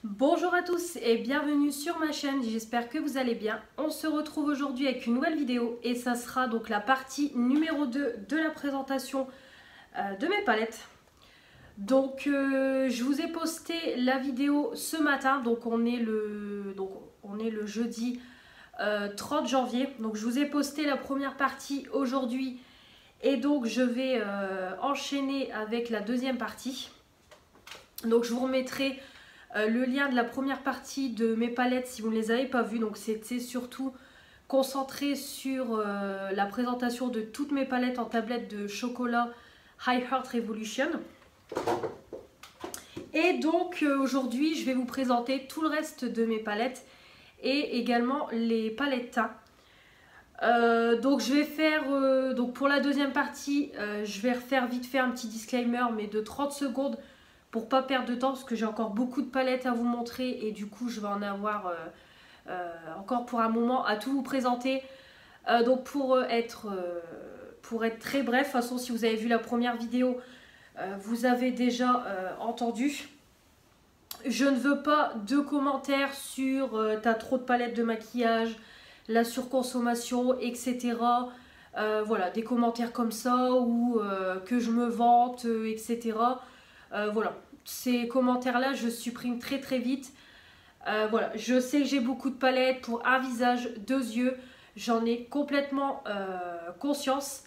Bonjour à tous et bienvenue sur ma chaîne, j'espère que vous allez bien. On se retrouve aujourd'hui avec une nouvelle vidéo et ça sera donc la partie numéro 2 de la présentation de mes palettes. Donc je vous ai posté la vidéo ce matin, donc on est le jeudi 30 janvier. Donc je vous ai posté la première partie aujourd'hui et donc je vais enchaîner avec la deuxième partie. Donc je vous remettrai le lien de la première partie de mes palettes si vous ne les avez pas vues. Donc c'était surtout concentré sur la présentation de toutes mes palettes en tablette de chocolat High Heart Revolution. Et donc aujourd'hui je vais vous présenter tout le reste de mes palettes et également les palettes teint. Donc je vais faire, donc pour la deuxième partie, je vais refaire vite fait un petit disclaimer mais de 30 secondes pour pas perdre de temps parce que j'ai encore beaucoup de palettes à vous montrer et du coup je vais en avoir encore pour un moment à tout vous présenter. Donc pour être très bref, de toute façon si vous avez vu la première vidéo, vous avez déjà entendu. Je ne veux pas de commentaires sur t'as trop de palettes de maquillage, la surconsommation, etc. Voilà, des commentaires comme ça ou que je me vante, etc. Voilà, ces commentaires-là, je supprime très très vite. Voilà, je sais que j'ai beaucoup de palettes pour un visage, deux yeux. J'en ai complètement conscience.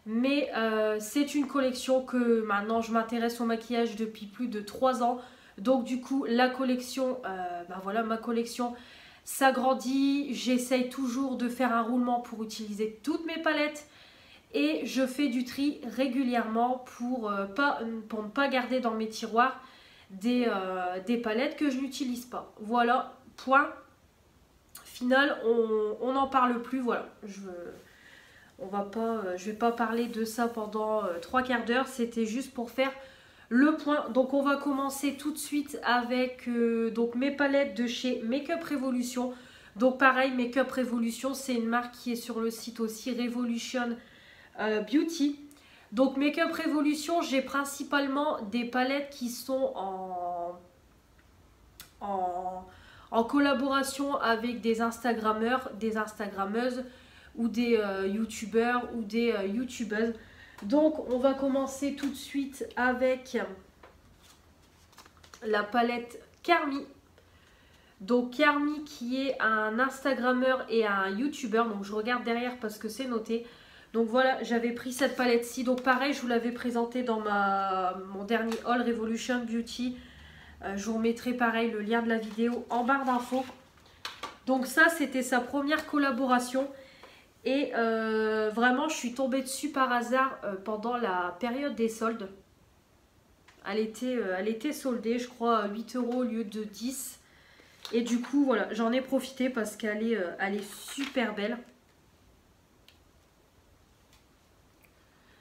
Mais c'est une collection que maintenant je m'intéresse au maquillage depuis plus de 3 ans. Donc du coup, la collection, voilà, ma collection s'agrandit. J'essaye toujours de faire un roulement pour utiliser toutes mes palettes. Et je fais du tri régulièrement pour ne pas garder dans mes tiroirs des palettes que je n'utilise pas. Voilà, point final, on n'en parle plus. Voilà, je vais pas parler de ça pendant 3/4 d'heure. C'était juste pour faire le point. Donc on va commencer tout de suite avec donc mes palettes de chez Makeup Revolution. Donc pareil, Makeup Revolution, c'est une marque qui est sur le site aussi Revolution Beauty. Donc Makeup Revolution, j'ai principalement des palettes qui sont en collaboration avec des Instagrammeurs, des Instagrammeuses ou des youtubeurs ou des youtubeuses. Donc on va commencer tout de suite avec la palette Carmi. Donc Carmi qui est un Instagrammeur et un youtubeur. Donc je regarde derrière parce que c'est noté. Donc voilà, j'avais pris cette palette-ci. Donc pareil, je vous l'avais présentée dans mon dernier haul Revolution Beauty. Je vous remettrai pareil le lien de la vidéo en barre d'infos. Donc ça, c'était sa première collaboration. Et vraiment, je suis tombée dessus par hasard pendant la période des soldes. Elle était soldée, je crois, à 8 € au lieu de 10. Et du coup, voilà, j'en ai profité parce qu'elle est super belle.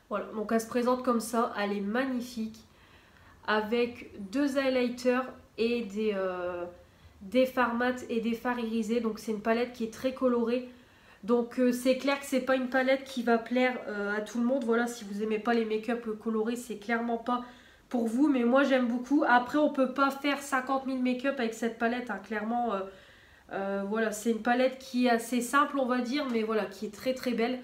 Voilà, donc elle se présente comme ça, elle est magnifique. Avec deux highlighters et des fards mat et des fards irisés. Donc c'est une palette qui est très colorée. Donc c'est clair que c'est pas une palette qui va plaire à tout le monde. Voilà, si vous aimez pas les make-up colorés, c'est clairement pas pour vous. Mais moi j'aime beaucoup. Après on peut pas faire 50 000 make-up avec cette palette, hein. Clairement, voilà, c'est une palette qui est assez simple on va dire, mais voilà, qui est très très belle.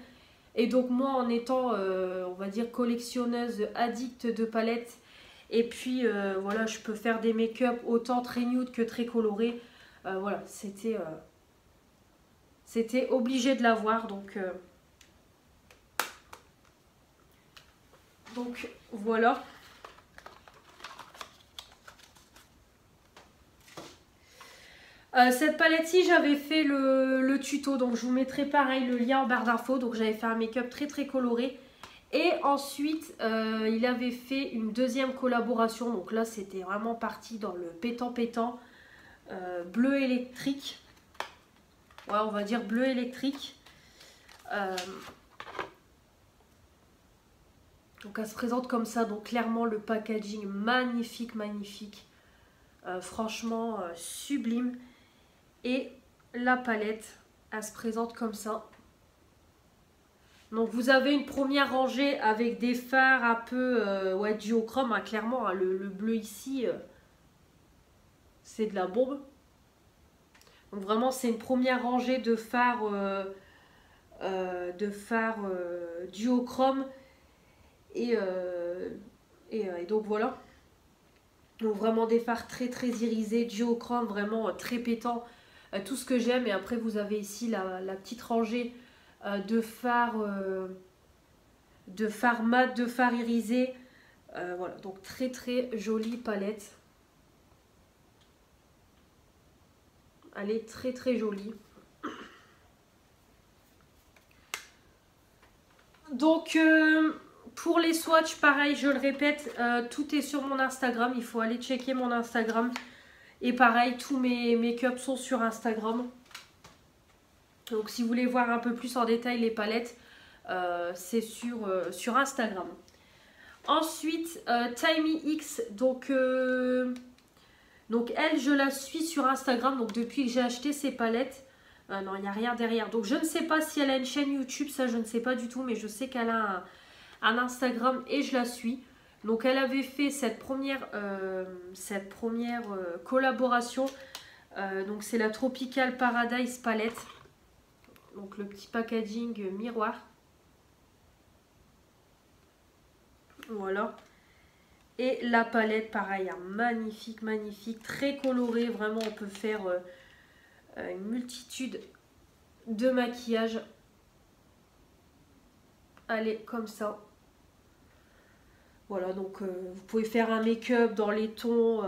Et donc moi en étant, on va dire, collectionneuse addict de palettes, et puis voilà, je peux faire des make-up autant très nude que très colorés. Voilà, c'était obligé de l'avoir. Donc voilà. Cette palette-ci, j'avais fait le tuto, donc je vous mettrai pareil le lien en barre d'infos. Donc j'avais fait un make-up très très coloré. Et ensuite, il avait fait une deuxième collaboration. Donc là, c'était vraiment parti dans le pétant bleu électrique. Ouais, on va dire bleu électrique. Donc elle se présente comme ça. Donc clairement, le packaging magnifique, magnifique. Franchement, sublime. Et la palette, elle se présente comme ça. Donc vous avez une première rangée avec des fards un peu duochrome, hein, clairement, hein, le bleu ici, c'est de la bombe. Donc vraiment c'est une première rangée de fards duochrome et donc voilà. Donc vraiment des fards très très irisés, duochrome, vraiment très pétant, tout ce que j'aime. Et après vous avez ici la petite rangée de fards mat, de fards irisés. Voilà, donc très très jolie palette. Elle est très très jolie. Donc pour les swatchs, pareil, je le répète, tout est sur mon Instagram. Il faut aller checker mon Instagram. Et pareil, tous mes make-up sont sur Instagram. Donc si vous voulez voir un peu plus en détail les palettes, c'est sur Instagram. Ensuite, TinyX, donc elle, je la suis sur Instagram. Donc depuis que j'ai acheté ces palettes, non, il n'y a rien derrière. Donc je ne sais pas si elle a une chaîne YouTube, ça je ne sais pas du tout. Mais je sais qu'elle a un Instagram et je la suis. Donc elle avait fait cette première collaboration. Donc c'est la Tropical Paradise palette. Donc le petit packaging miroir. Voilà. Et la palette, pareil, hein, magnifique, magnifique, très colorée. Vraiment, on peut faire une multitude de maquillages. Allez, comme ça. Voilà, donc vous pouvez faire un make-up dans les tons,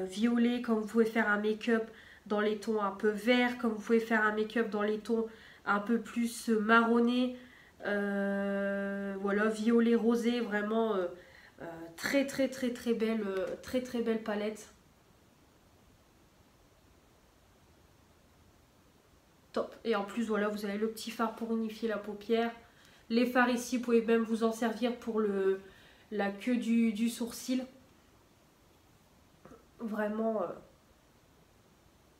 violets, comme vous pouvez faire un make-up dans les tons un peu verts, comme vous pouvez faire un make-up dans les tons un peu plus marronnés. Voilà, violet rosé, vraiment très très très très belle palette. Top. Et en plus voilà, vous avez le petit fard pour unifier la paupière. Les fards ici, vous pouvez même vous en servir pour la queue du sourcil. Vraiment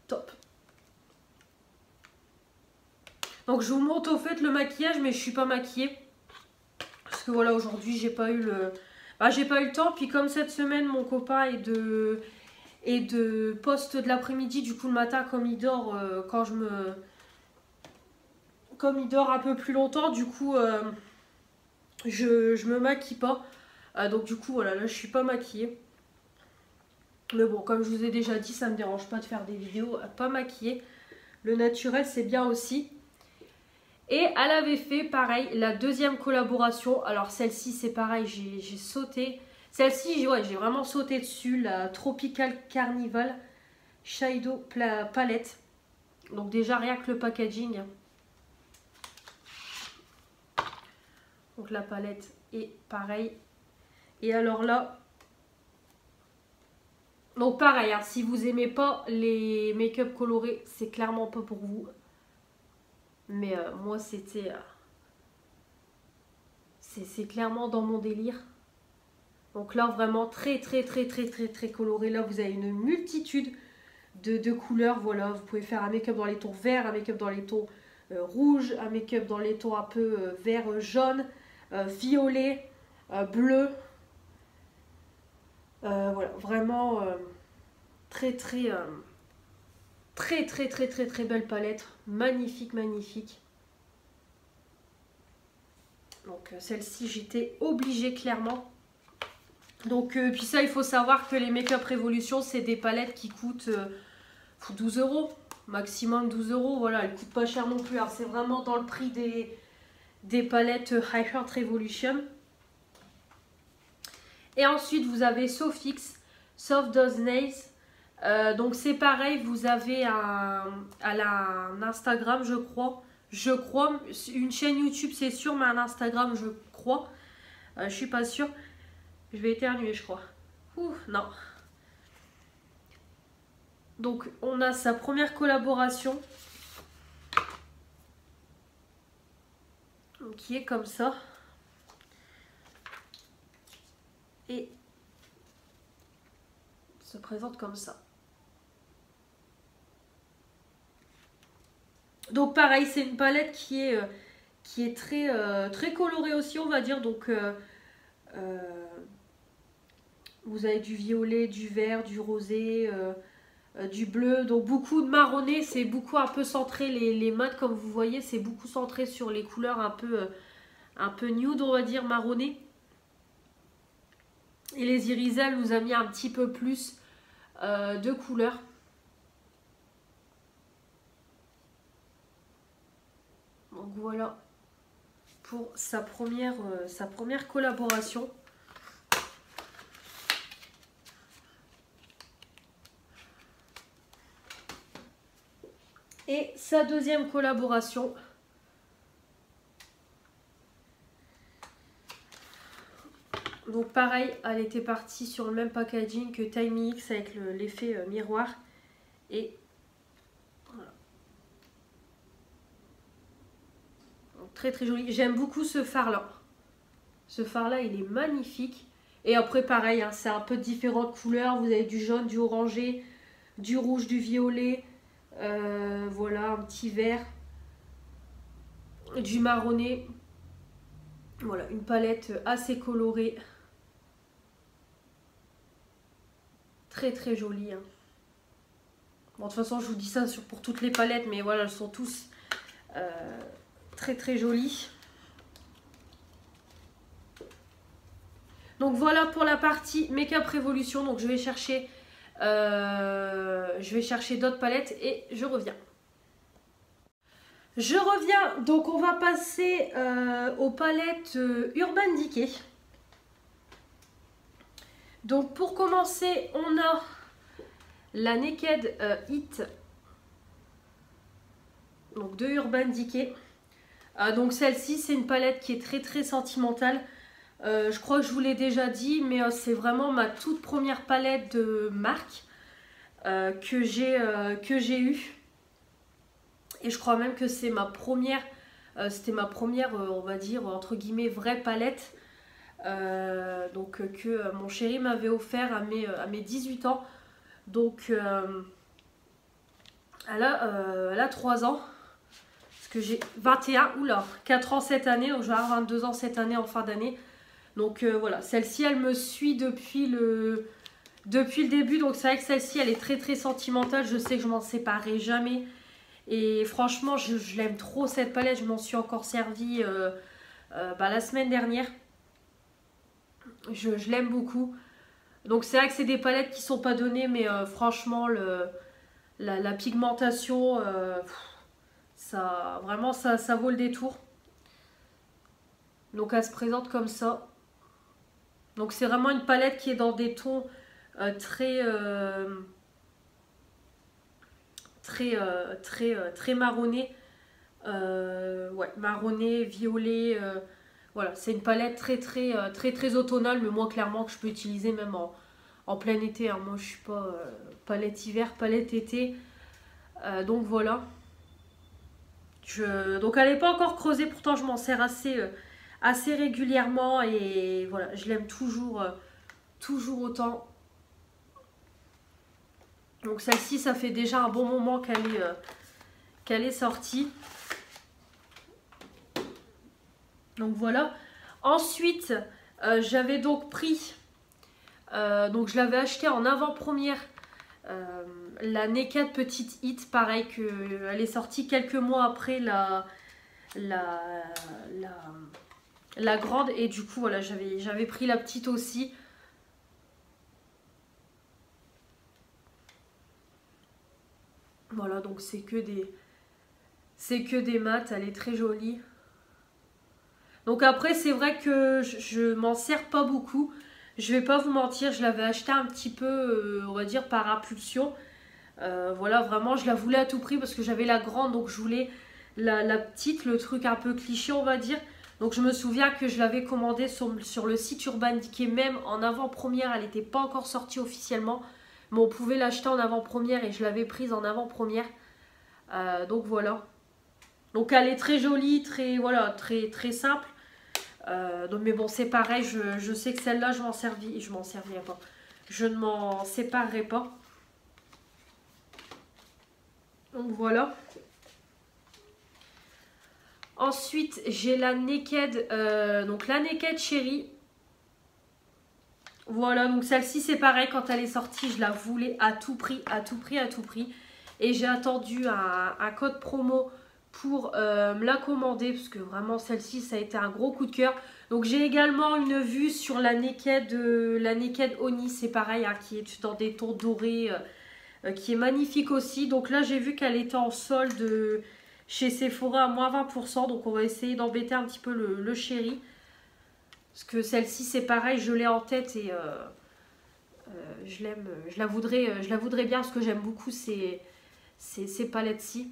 top. Donc je vous montre au fait le maquillage, mais je suis pas maquillée. Parce que voilà, aujourd'hui j'ai pas eu le temps. Puis comme cette semaine mon copain est de poste de l'après-midi, du coup le matin comme il dort, comme il dort un peu plus longtemps, du coup je me maquille pas. Donc du coup voilà, là je suis pas maquillée. Mais bon, comme je vous ai déjà dit, ça me dérange pas de faire des vidéos pas maquillée. Le naturel c'est bien aussi. Et elle avait fait pareil la deuxième collaboration. Alors celle-ci c'est pareil, j'ai sauté. Celle-ci ouais, j'ai vraiment sauté dessus. La Tropical Carnival Shadow Palette. Donc déjà rien que le packaging. Donc la palette est pareil. Et alors là, donc pareil, hein, si vous aimez pas les make-up colorés, c'est clairement pas pour vous. Mais moi c'était... c'est clairement dans mon délire. Donc là vraiment très coloré. Là vous avez une multitude de couleurs. Voilà, vous pouvez faire un make-up dans les tons verts, un make-up dans les tons rouges, un make-up dans les tons un peu vert jaune, violet, bleu. Voilà, vraiment très belle palette. Magnifique, magnifique. Donc celle-ci, j'étais obligée clairement. Donc puis ça, il faut savoir que les Make Up Revolution, c'est des palettes qui coûtent 12 €. Maximum 12 €. Voilà, elles coûtent pas cher non plus. Alors c'est vraiment dans le prix des palettes High Heart Revolution. Et ensuite, vous avez Sofix Soft Dose Nails. Donc c'est pareil, vous avez elle a un Instagram, je crois. Une chaîne YouTube, c'est sûr, mais un Instagram, je crois. Je suis pas sûre. Je vais éternuer, je crois. Ouh, non. Donc on a sa première collaboration. Qui est comme ça. Et se présente comme ça. Donc pareil, c'est une palette qui est très colorée aussi, on va dire. Donc Vous avez du violet, du vert, du rosé, du bleu. Donc beaucoup de marronné, c'est beaucoup un peu centré. Les mats, comme vous voyez, c'est beaucoup centré sur les couleurs un peu nude, on va dire, marronné. Et les irisales nous a mis un petit peu plus de couleurs. Donc voilà pour sa première collaboration. Et sa deuxième collaboration. Donc pareil, elle était partie sur le même packaging que Tiny X avec l'effet miroir. Et voilà. Donc, très très joli. J'aime beaucoup ce phare là. Ce phare là, il est magnifique. Et après pareil, hein, c'est un peu différentes couleurs. Vous avez du jaune, du orangé, du rouge, du violet. Voilà, un petit vert. Du marronné. Voilà, une palette assez colorée. Très très jolie. Hein. Bon, de toute façon, je vous dis ça pour toutes les palettes, mais voilà, elles sont tous très très jolies. Donc voilà pour la partie Make-up Révolution. Donc je vais chercher d'autres palettes et je reviens. Je reviens, donc on va passer aux palettes Urban Decay. Donc pour commencer, on a la Naked Hit donc de Urban Decay. Donc celle-ci, c'est une palette qui est très très sentimentale. Je crois que je vous l'ai déjà dit, mais c'est vraiment ma toute première palette de marque que j'ai eue. Et je crois même que c'est ma première, on va dire, entre guillemets, vraie palette. Donc que mon chéri m'avait offert à mes 18 ans. Donc elle a 3 ans. Parce que j'ai 21, oula, 4 ans cette année. Donc je vais avoir 22 ans cette année en fin d'année. Donc voilà, celle-ci elle me suit depuis le début. Donc c'est vrai que celle-ci elle est très très sentimentale. Je sais que je m'en séparerai jamais. Et franchement, je l'aime trop cette palette. Je m'en suis encore servi la semaine dernière. Je l'aime beaucoup. Donc c'est vrai que c'est des palettes qui sont pas données. Mais franchement, la pigmentation, vraiment ça vaut le détour. Donc elle se présente comme ça. Donc c'est vraiment une palette qui est dans des tons très marronné, ouais, marronné, violet, voilà, c'est une palette très automnale, mais moi clairement que je peux utiliser même en plein été, hein. Moi je suis pas palette hiver, palette été, donc voilà. Donc elle n'est pas encore creusée, pourtant je m'en sers assez régulièrement et voilà, je l'aime toujours autant. Donc celle-ci, ça fait déjà un bon moment qu'elle est sortie. Donc voilà. Ensuite, j'avais donc pris, donc je l'avais acheté en avant-première, la Naked Petite Hit, pareil elle est sortie quelques mois après la grande. Et du coup, voilà, j'avais pris la petite aussi. Voilà, donc c'est que des mats, elle est très jolie. Donc après, c'est vrai que je m'en sers pas beaucoup. Je vais pas vous mentir, je l'avais acheté un petit peu, on va dire, par impulsion. Voilà, vraiment, je la voulais à tout prix parce que j'avais la grande, donc je voulais la petite, le truc un peu cliché, on va dire. Donc je me souviens que je l'avais commandée sur le site Urban Decay, même en avant-première, elle n'était pas encore sortie officiellement. Mais on pouvait l'acheter en avant-première et je l'avais prise en avant-première. Donc voilà. Donc elle est très jolie, très simple. Donc, mais bon, c'est pareil, je sais que celle-là, je m'en servirai pas. Je ne m'en séparerai pas. Donc voilà. Ensuite, j'ai la Naked, donc la Naked Cherry. Voilà, donc celle-ci c'est pareil, quand elle est sortie, je la voulais à tout prix, à tout prix, à tout prix. Et j'ai attendu un code promo pour me la commander, parce que vraiment celle-ci ça a été un gros coup de cœur. Donc j'ai également une vue sur la Naked Oni, c'est pareil, hein, qui est dans des tons dorés, qui est magnifique aussi. Donc là j'ai vu qu'elle était en solde chez Sephora à moins 20%, donc on va essayer d'embêter un petit peu le chéri. Parce que celle-ci c'est pareil, je l'ai en tête et je l'aime, je la voudrais bien parce que j'aime beaucoup ces palettes-ci.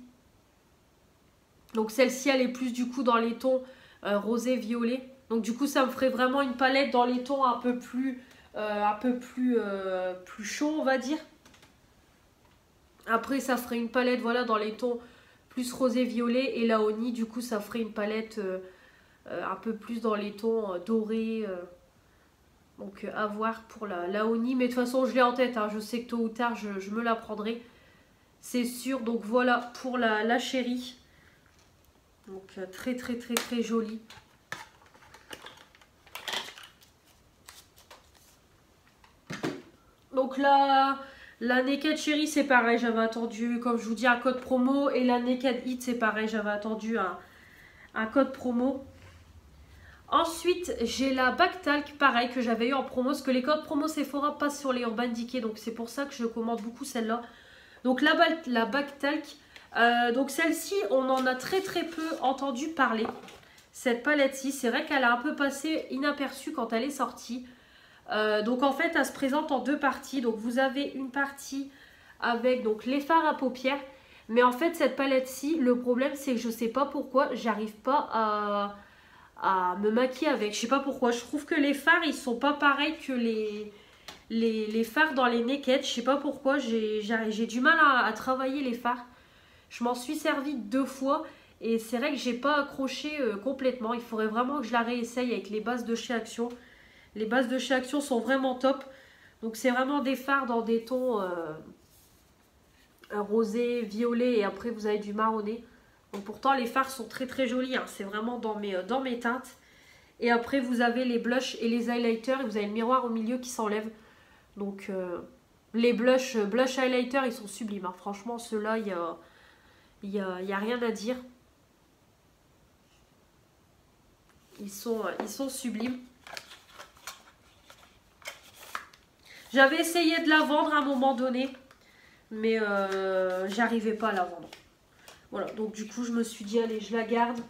Donc celle-ci elle est plus du coup dans les tons rosé violet. Donc du coup ça me ferait vraiment une palette dans les tons un peu plus plus chaud on va dire. Après ça ferait une palette voilà dans les tons plus rosé violet et la Oni du coup ça ferait une palette un peu plus dans les tons dorés. Donc à voir pour la Oni. Mais de toute façon je l'ai en tête, hein. Je sais que tôt ou tard je me la prendrai. C'est sûr. Donc voilà pour la chérie. Donc très très très très jolie. Donc la Naked Cherry c'est pareil, j'avais attendu comme je vous dis un code promo. Et la Naked Hit c'est pareil, j'avais attendu un code promo. Ensuite j'ai la Backtalk pareil que j'avais eu en promo. Parce que les codes promo Sephora passent sur les Urban Decay. Donc c'est pour ça que je commande beaucoup celle-là. Donc la Backtalk. Donc celle-ci on en a très très peu entendu parler. Cette palette-ci c'est vrai qu'elle a un peu passé inaperçue quand elle est sortie. Donc en fait elle se présente en deux parties. Donc vous avez une partie avec donc les fards à paupières. Mais en fait cette palette-ci le problème c'est que je sais pas pourquoi j'arrive pas à me maquiller avec. Je sais pas pourquoi. Je trouve que les fards ils sont pas pareils que les fards dans les Naked. Je sais pas pourquoi. J'ai du mal à travailler les fards. Je m'en suis servi 2 fois. Et c'est vrai que j'ai pas accroché complètement. Il faudrait vraiment que je la réessaye avec les bases de chez Action. Les bases de chez Action sont vraiment top. Donc c'est vraiment des fards dans des tons rosé, violet et après vous avez du marronné. Donc pourtant les fards sont très très jolis. Hein. C'est vraiment dans mes teintes. Et après vous avez les blushs et les highlighters. Et vous avez le miroir au milieu qui s'enlève. Donc les blush highlighters ils sont sublimes. Hein. Franchement ceux-là il y a rien à dire. Ils sont sublimes. J'avais essayé de la vendre à un moment donné, mais j'arrivais pas à la vendre. Voilà, donc du coup je me suis dit allez je la garde.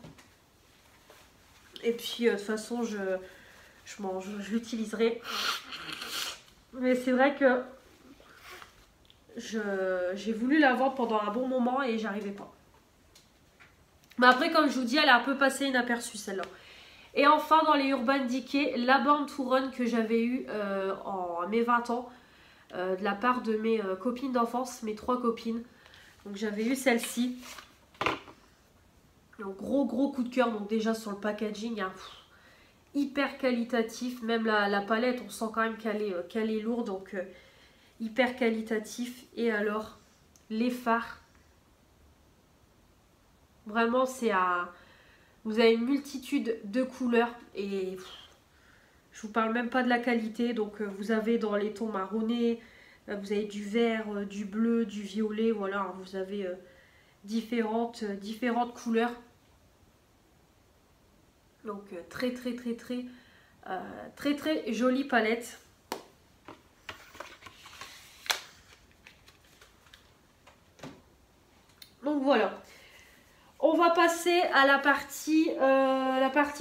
Et puis de toute façon je l'utiliserai. Mais c'est vrai que j'ai voulu la vendre pendant un bon moment et j'arrivais pas. Mais après comme je vous dis elle a un peu passé inaperçue celle-là. Et enfin dans les Urban Decay, la Born to Run que j'avais eu à mes 20 ans. De la part de mes copines d'enfance, mes 3 copines. Donc j'avais eu celle-ci. Un gros coup de cœur. Donc déjà sur le packaging, hein, hyper qualitatif. Même la palette, on sent quand même qu'elle est lourde. Donc hyper qualitatif. Et alors, les fards. Vraiment, c'est à... Vous avez une multitude de couleurs. Et je vous parle même pas de la qualité. Donc vous avez dans les tons marronnés, vous avez du vert, du bleu, du violet. Voilà, vous avez différentes couleurs. Donc très jolie palette. Donc voilà. On va passer à la partie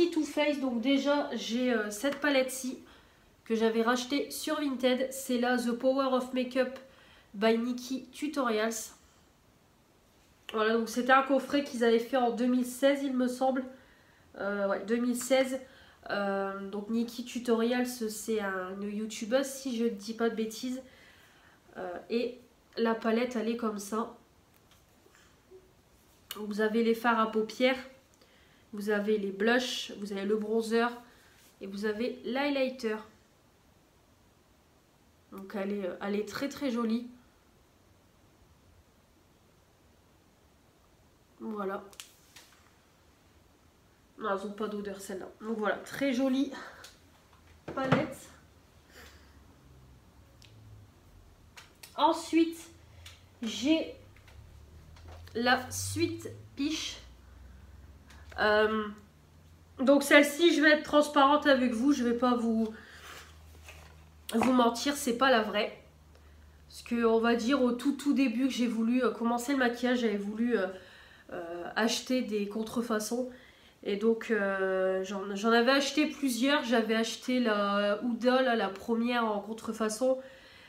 Too Faced. Donc déjà j'ai cette palette-ci que j'avais racheté sur Vinted. C'est là The Power of Makeup by Nikkie Tutorials. Voilà, donc c'était un coffret qu'ils avaient fait en 2016 il me semble. Ouais, 2016. Donc Nikkie Tutorials c'est une youtubeuse si je ne dis pas de bêtises. Et la palette elle est comme ça. Vous avez les fards à paupières. Vous avez les blushs. Vous avez le bronzer. Et vous avez l'highlighter. Donc elle est très jolie. Voilà. Non, elles n'ont pas d'odeur celle-là. Donc voilà, très jolie palette. Ensuite, j'ai la Sweet Peach. Donc celle-ci, je vais être transparente avec vous. Je vais pas vous mentir, c'est pas la vraie. Parce que on va dire au tout début que j'ai voulu commencer le maquillage, j'avais voulu acheter des contrefaçons. Et donc j'en avais acheté plusieurs. J'avais acheté la Huda, là, la première en contrefaçon.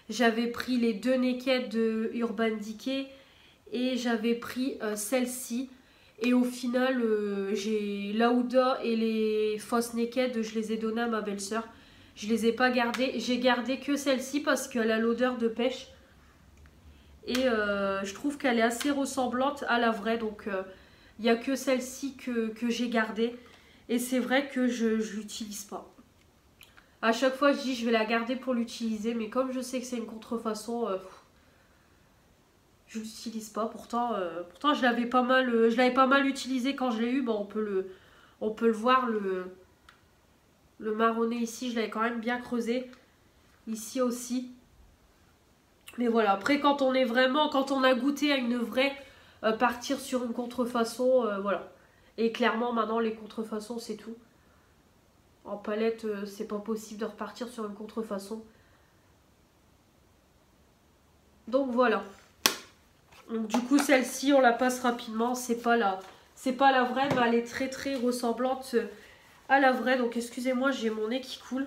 J'avais pris les 2 Naked de Urban Decay. Et j'avais pris celle-ci. Et au final, j'ai la Huda et les fausses Naked, je les ai données à ma belle-sœur. Je les ai pas gardées. J'ai gardé que celle-ci parce qu'elle a l'odeur de pêche. Et je trouve qu'elle est assez ressemblante à la vraie. Donc il n'y a que celle-ci que j'ai gardée. Et c'est vrai que je l'utilise pas. À chaque fois, je dis je vais la garder pour l'utiliser. Mais comme je sais que c'est une contrefaçon, je l'utilise pas. Pourtant je l'avais pas mal utilisé quand je l'ai eu. Bon, on peut le voir, le marronné ici, je l'avais quand même bien creusé. Ici aussi. Mais voilà, après quand on a goûté à une vraie, partir sur une contrefaçon, voilà. Et clairement maintenant les contrefaçons c'est tout. En palette, c'est pas possible de repartir sur une contrefaçon. Donc voilà. Donc du coup celle-ci on la passe rapidement, c'est pas la vraie, mais elle est très ressemblante à la vraie. Donc excusez-moi, j'ai mon nez qui coule.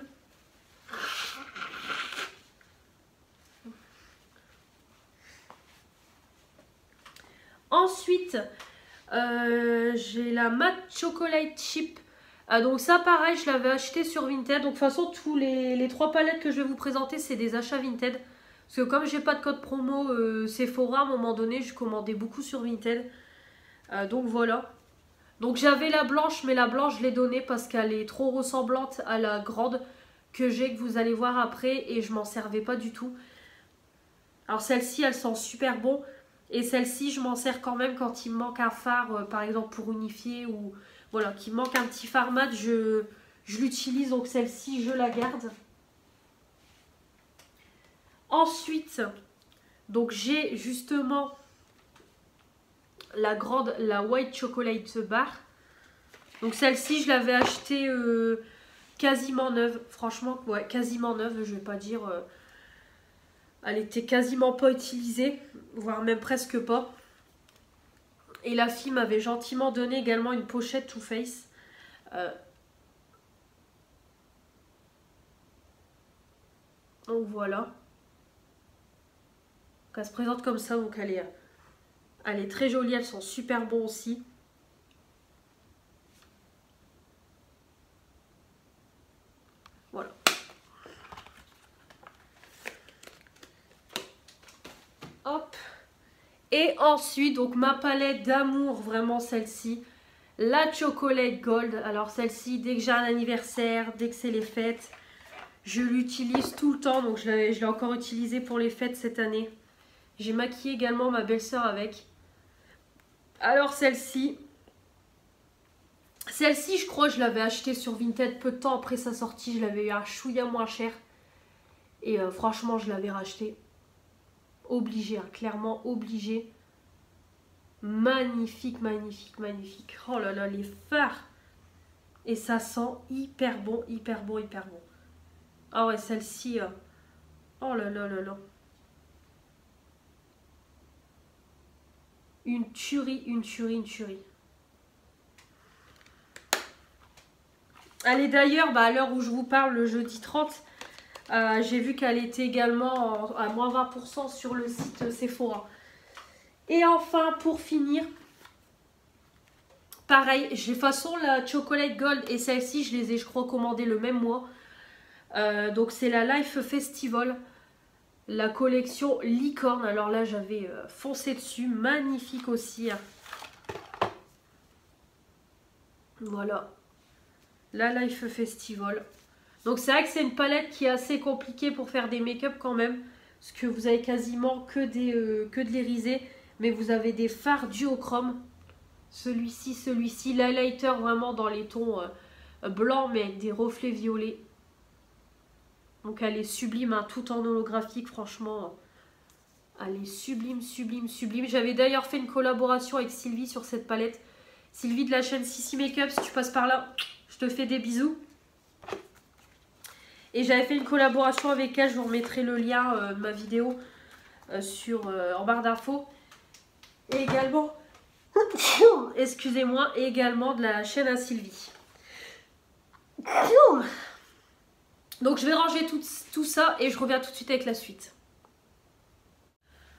Ensuite, j'ai la Matte Chocolate Chip. Donc ça pareil, je l'avais acheté sur Vinted. Donc de toute façon, tous les 3 palettes que je vais vous présenter, c'est des achats Vinted. Parce que comme j'ai pas de code promo Sephora, à un moment donné, je commandais beaucoup sur Vinted. Donc voilà. Donc j'avais la blanche, mais la blanche je l'ai donnée parce qu'elle est trop ressemblante à la grande que j'ai, que vous allez voir après. Et je m'en servais pas du tout. Alors celle-ci, elle sent super bon. Et celle-ci, je m'en sers quand même quand il me manque un fard, par exemple pour unifier, ou voilà, qu'il manque un petit fard mat, je l'utilise. Donc celle-ci, je la garde. Ensuite, donc j'ai justement la grande, la White Chocolate Bar. Donc celle-ci, je l'avais achetée quasiment neuve. Franchement, ouais, quasiment neuve, je vais pas dire... elle était quasiment pas utilisée, voire même presque pas. Et la fille m'avait gentiment donné également une pochette Too Faced. Donc voilà. Donc elle se présente comme ça, donc elle est très jolie, elles sont super bon aussi. Voilà. Hop. Et ensuite, donc ma palette d'amour, vraiment celle-ci. La Chocolate Gold. Alors celle-ci, dès que j'ai un anniversaire, dès que c'est les fêtes, je l'utilise tout le temps. Donc je l'ai encore utilisée pour les fêtes cette année. J'ai maquillé également ma belle-sœur avec. Alors celle-ci, je crois que je l'avais achetée sur Vinted peu de temps après sa sortie. Je l'avais eu un chouïa moins cher. Et franchement, je l'avais racheté. Obligé, hein, clairement obligé. Magnifique, magnifique, magnifique. Oh là là, les fards. Et ça sent hyper bon, hyper bon, hyper bon. Ah ouais, celle-ci. Oh là là là là. Une tuerie, une tuerie, une tuerie. Elle est d'ailleurs, à l'heure où je vous parle, le jeudi 30, j'ai vu qu'elle était également à moins 20% sur le site Sephora. Et enfin, pour finir, pareil, de toute façon la Chocolate Gold et celle-ci, je les ai, je crois, commandées le même mois. Donc c'est la Life Festival, la collection Licorne. Alors là, j'avais foncé dessus, magnifique aussi. Hein. Voilà, la Life Festival. Donc c'est vrai que c'est une palette qui est assez compliquée pour faire des make-up quand même. Parce que vous avez quasiment que de l'irisé. Mais vous avez des fards duochrome. Celui-ci. L'highlighter vraiment dans les tons blancs mais avec des reflets violets. Donc elle est sublime, hein, tout en holographique, franchement. Elle est sublime, sublime, sublime. J'avais d'ailleurs fait une collaboration avec Sylvie sur cette palette. Sylvie de la chaîne Sissi Makeup, si tu passes par là, je te fais des bisous. Et j'avais fait une collaboration avec elle, je vous remettrai le lien de ma vidéo en barre d'infos. Et également, excusez-moi, et également de la chaîne à Sylvie. Donc je vais ranger tout ça et je reviens tout de suite avec la suite.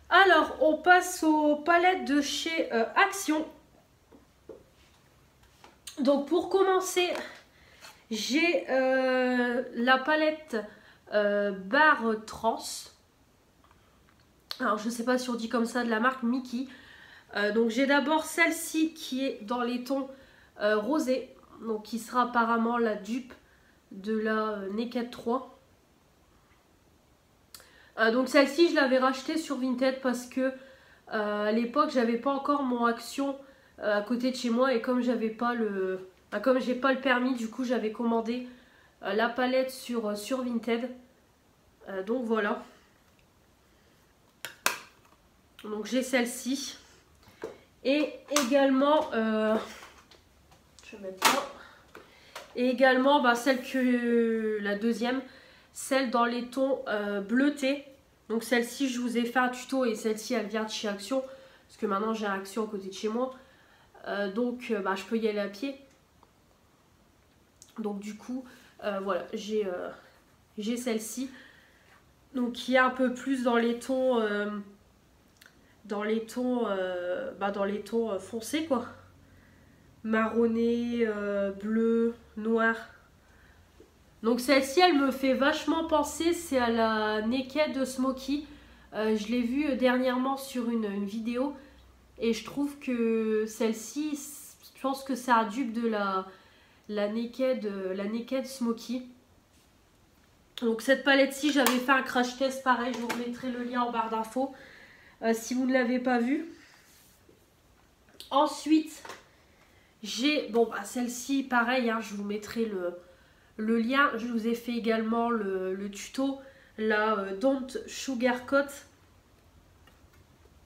Alors, on passe aux palettes de chez Action. Donc pour commencer, j'ai la palette Barre Trans. Alors je ne sais pas si on dit comme ça, de la marque Mickey. Donc j'ai d'abord celle-ci qui est dans les tons rosés. Donc qui sera apparemment la dupe de la Naked 3. Donc celle-ci je l'avais rachetée sur Vinted parce que à l'époque j'avais pas encore mon Action à côté de chez moi et comme j'avais pas comme j'ai pas le permis, du coup j'avais commandé la palette sur Vinted. Donc voilà. Donc j'ai celle-ci et également je vais mettre ça. Et également celle que la deuxième, celle dans les tons bleutés. Donc celle-ci je vous ai fait un tuto et celle-ci elle vient de chez Action parce que maintenant j'ai Action à côté de chez moi. Donc je peux y aller à pied. Donc du coup voilà, j'ai celle-ci. Donc qui est un peu plus dans les tons foncés quoi. Marronné, bleu, noir. Donc celle-ci elle me fait vachement penser, c'est à la Naked Smoky. Je l'ai vue dernièrement sur une vidéo. Et je trouve que celle-ci, je pense que c'est un dupe de la Naked Smoky. Donc cette palette-ci, j'avais fait un crash test pareil, je vous remettrai le lien en barre d'infos si vous ne l'avez pas vu. Ensuite, j'ai, celle-ci pareil, hein, je vous mettrai le lien. Je vous ai fait également le tuto, la Don't Sugarcoat.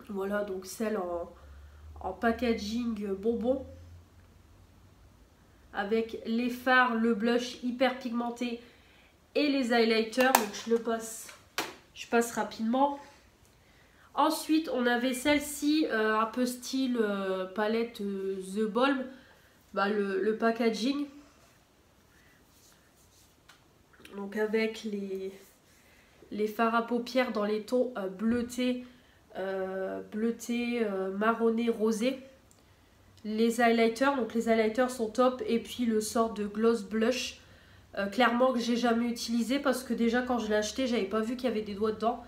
Voilà, donc celle en packaging bonbon. Avec les fards, le blush hyper pigmenté et les highlighters. Donc je passe rapidement. Ensuite, on avait celle-ci, un peu style palette The Balm. Le packaging. Donc avec les fards à paupières dans les tons bleutés, marronné, rosé. Les highlighters, donc les highlighters sont top. Et puis le sort de gloss blush. Clairement que j'ai jamais utilisé parce que déjà quand je l'ai acheté, j'avais pas vu qu'il y avait des doigts dedans.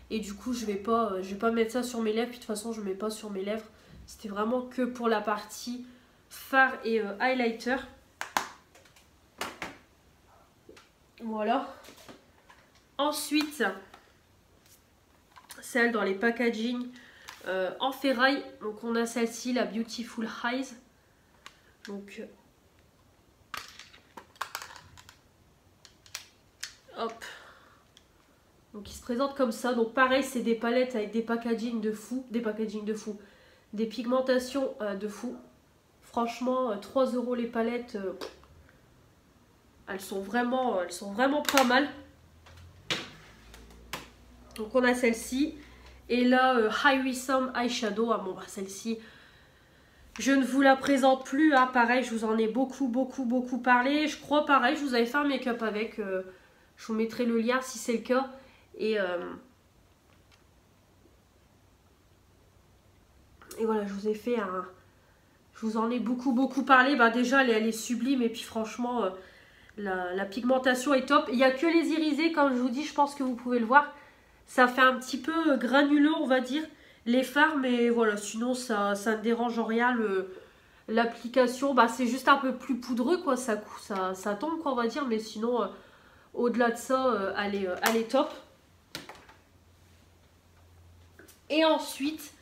Et du coup, je vais pas mettre ça sur mes lèvres. Puis de toute façon, je mets pas sur mes lèvres. C'était vraiment que pour la partie fard et highlighter. Voilà. Ensuite, celle dans les packaging en ferraille. Donc on a celle-ci, la Beautiful Eyes. Donc hop. Donc il se présente comme ça. Donc pareil, c'est des palettes avec des packaging de fou. Des pigmentations de fou. Franchement, 3 € les palettes. Elles sont vraiment pas mal. Donc on a celle-ci. Et là, High Winsome Eyeshadow. Ah bon, celle-ci, je ne vous la présente plus. Hein. Pareil, je vous en ai beaucoup parlé. Je crois pareil, je vous avais fait un make-up avec. Je vous mettrai le lien si c'est le cas. Et voilà, je vous ai fait un... Je vous en ai beaucoup parlé. Déjà, elle est sublime. Et puis franchement, la pigmentation est top. Il n'y a que les irisés, comme je vous dis, je pense que vous pouvez le voir. Ça fait un petit peu granuleux, on va dire, les fards. Mais voilà, sinon, ça ne dérange en rien. L'application, c'est juste un peu plus poudreux, quoi. Ça tombe, quoi, on va dire. Mais sinon, au-delà de ça, elle est top. Et ensuite,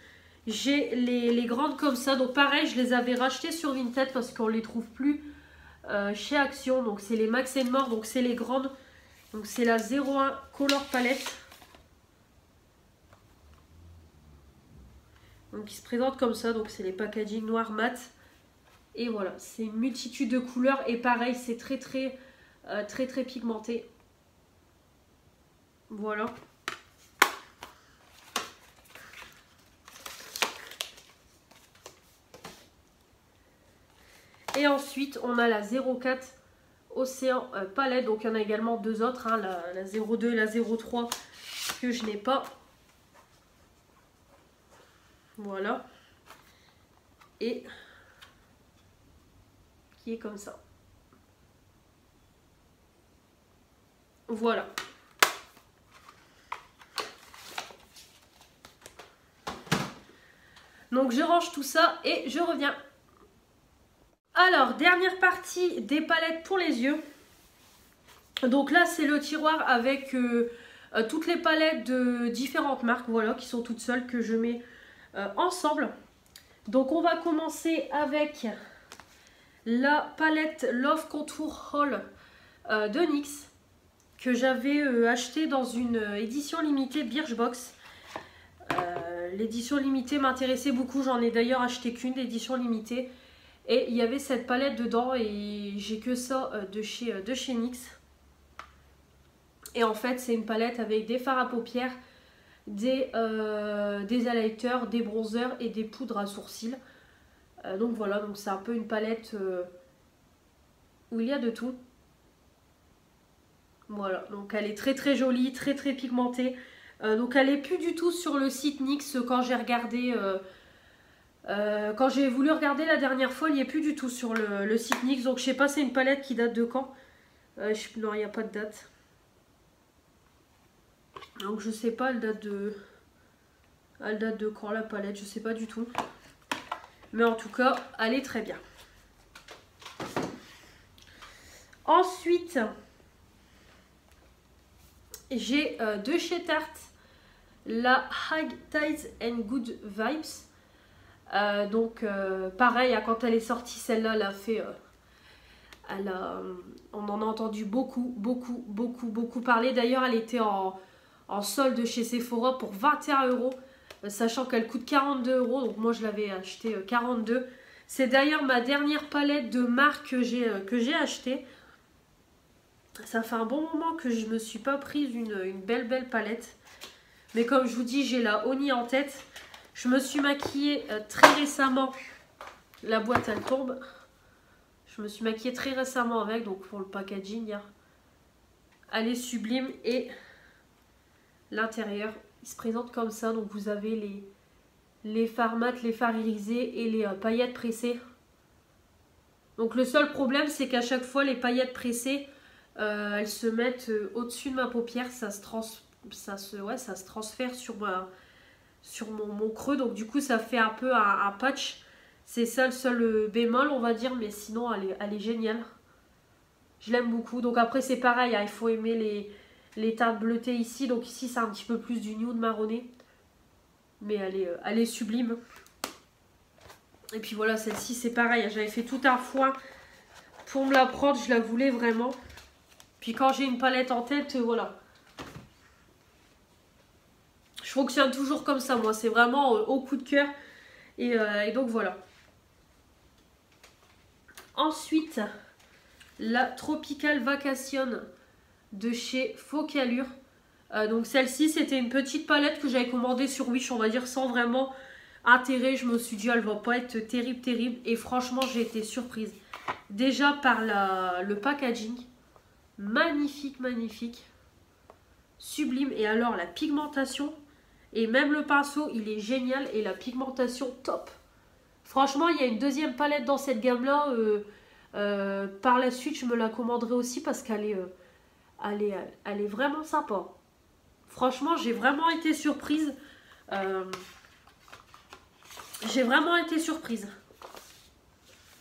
j'ai les grandes comme ça. Donc pareil, je les avais rachetées sur Vinted parce qu'on ne les trouve plus chez Action. Donc c'est les Max & More. Donc c'est les grandes. Donc c'est la 01 Color Palette. Donc il se présente comme ça, donc c'est les packaging noirs mat. Et voilà, c'est une multitude de couleurs et pareil, c'est très pigmenté. Voilà. Et ensuite, on a la 04 Océan Palette. Donc, il y en a également deux autres, hein, la 02 et la 03 que je n'ai pas. Voilà. Et qui est comme ça. Voilà. Donc, je range tout ça et je reviens. Alors, dernière partie des palettes pour les yeux. Donc là, c'est le tiroir avec toutes les palettes de différentes marques, voilà, qui sont toutes seules, que je mets ensemble. Donc on va commencer avec la palette Love Contour Hall de NYX, que j'avais acheté dans une édition limitée Birchbox. L'édition limitée m'intéressait beaucoup, j'en ai d'ailleurs acheté qu'une d'édition limitée. Et il y avait cette palette dedans et j'ai que ça de chez NYX. Et en fait, c'est une palette avec des fards à paupières, des highlighters, des bronzers et des poudres à sourcils. Donc voilà, donc c'est un peu une palette où il y a de tout. Voilà, donc elle est très jolie, très pigmentée. Donc elle est plus du tout sur le site NYX quand j'ai regardé... quand j'ai voulu regarder la dernière fois, il n'y est plus du tout sur le site NYX. Donc je sais pas, c'est une palette qui date de quand. Non, il n'y a pas de date. Donc je sais pas, elle date de quand la palette, je sais pas du tout. Mais en tout cas, elle est très bien. Ensuite, j'ai de chez Tarte la High Tides and Good Vibes. Donc pareil, quand elle est sortie, celle-là, elle a fait... on en a entendu beaucoup parler. D'ailleurs, elle était en solde chez Sephora pour 21 €, sachant qu'elle coûte 42 €. Donc moi, je l'avais acheté 42. C'est d'ailleurs ma dernière palette de marque que j'ai achetée. Ça fait un bon moment que je ne me suis pas prise une belle palette. Mais comme je vous dis, j'ai la Oni en tête. Je me suis maquillée très récemment. La boîte, elle tombe. Je me suis maquillée très récemment avec, donc pour le packaging. Elle est sublime et l'intérieur, il se présente comme ça. Donc vous avez les fards mat, les fards irisés et les paillettes pressées. Donc le seul problème, c'est qu'à chaque fois, les paillettes pressées, elles se mettent au-dessus de ma paupière. Ça se transfère sur mon creux. Donc du coup, ça fait un peu un patch. C'est ça le seul bémol, on va dire, mais sinon elle est géniale. Je l'aime beaucoup. Donc après, c'est pareil, hein, il faut aimer les teintes bleutées ici. Donc ici, c'est un petit peu plus du nude marronné. Mais elle est sublime. Et puis voilà, celle-ci, c'est pareil. J'avais fait tout un foin pour me la prendre. Je la voulais vraiment. Puis quand j'ai une palette en tête, voilà. Je fonctionne toujours comme ça, moi. C'est vraiment au coup de cœur. Et donc voilà. Ensuite, la Tropical Vacation de chez Focallure. Donc celle-ci, c'était une petite palette que j'avais commandée sur Wish, on va dire, sans vraiment intérêt. Je me suis dit, elle va pas être terrible. Et franchement, j'ai été surprise. Déjà par le packaging. Magnifique. Sublime. Et alors, la pigmentation. Et même le pinceau, il est génial. Et la pigmentation, top. Franchement, il y a une deuxième palette dans cette gamme-là. Par la suite, je me la commanderai aussi parce qu'elle est vraiment sympa. Franchement, j'ai vraiment été surprise.